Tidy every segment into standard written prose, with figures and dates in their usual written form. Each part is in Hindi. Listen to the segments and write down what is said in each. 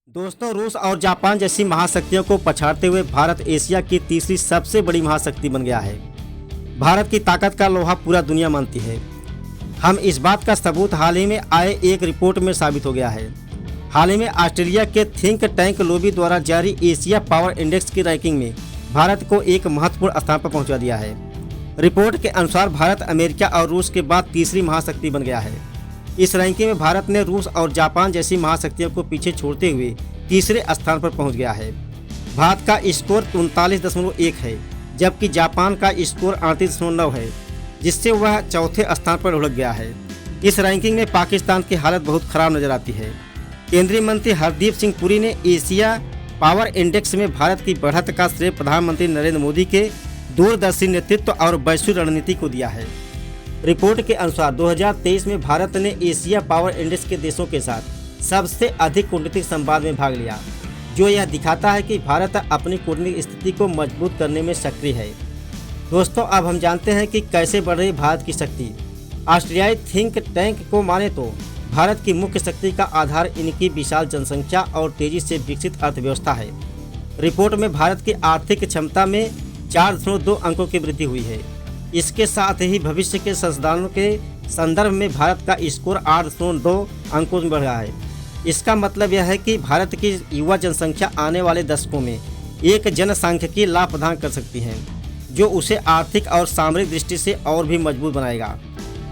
दोस्तों, रूस और जापान जैसी महाशक्तियों को पछाड़ते हुए भारत एशिया की तीसरी सबसे बड़ी महाशक्ति बन गया है। भारत की ताकत का लोहा पूरा दुनिया मानती है। हम इस बात का सबूत हाल ही में आए एक रिपोर्ट में साबित हो गया है। हाल ही में ऑस्ट्रेलिया के थिंक टैंक लोबी द्वारा जारी एशिया पावर इंडेक्स की रैंकिंग में भारत को एक महत्वपूर्ण स्थान पर पहुंचा दिया है। रिपोर्ट के अनुसार भारत अमेरिका और रूस के बाद तीसरी महाशक्ति बन गया है। इस रैंकिंग में भारत ने रूस और जापान जैसी महाशक्तियों को पीछे छोड़ते हुए तीसरे स्थान पर पहुंच गया है। भारत का स्कोर 39.1 है, जबकि जापान का स्कोर 38.9 है, जिससे वह चौथे स्थान पर लुढ़क गया है। इस रैंकिंग में पाकिस्तान की हालत बहुत खराब नजर आती है। केंद्रीय मंत्री हरदीप सिंह पुरी ने एशिया पावर इंडेक्स में भारत की बढ़त का श्रेय प्रधानमंत्री नरेंद्र मोदी के दूरदर्शी नेतृत्व और वैश्विक रणनीति को दिया है। रिपोर्ट के अनुसार 2023 में भारत ने एशिया पावर इंडेक्स के देशों के साथ सबसे अधिक कूटनीतिक संवाद में भाग लिया, जो यह दिखाता है कि भारत अपनी कूटनीतिक स्थिति को मजबूत करने में सक्रिय है। दोस्तों, अब हम जानते हैं कि कैसे बढ़ रही भारत की शक्ति। ऑस्ट्रेलियाई थिंक टैंक को माने तो भारत की मुख्य शक्ति का आधार इनकी विशाल जनसंख्या और तेजी से विकसित अर्थव्यवस्था है। रिपोर्ट में भारत की आर्थिक क्षमता में 4.2 अंकों की वृद्धि हुई है। इसके साथ ही भविष्य के संसाधनों के संदर्भ में भारत का स्कोर 8.2 अंकों में बढ़ रहा है। इसका मतलब यह है कि भारत की युवा जनसंख्या आने वाले दशकों में एक जनसांख्यिकीय लाभ प्रदान कर सकती है, जो उसे आर्थिक और सामरिक दृष्टि से और भी मजबूत बनाएगा।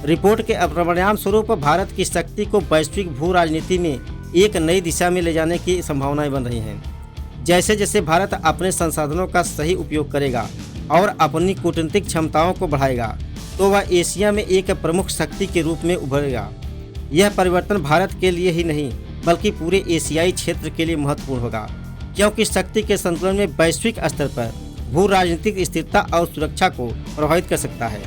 रिपोर्ट के परिणाम स्वरूप भारत की शक्ति को वैश्विक भू राजनीति में एक नई दिशा में ले जाने की संभावनाएं बन रही हैं। जैसे जैसे भारत अपने संसाधनों का सही उपयोग करेगा और अपनी कूटनीतिक क्षमताओं को बढ़ाएगा, तो वह एशिया में एक प्रमुख शक्ति के रूप में उभरेगा। यह परिवर्तन भारत के लिए ही नहीं, बल्कि पूरे एशियाई क्षेत्र के लिए महत्वपूर्ण होगा, क्योंकि शक्ति के संतुलन में वैश्विक स्तर पर भू राजनीतिक स्थिरता और सुरक्षा को प्रभावित कर सकता है।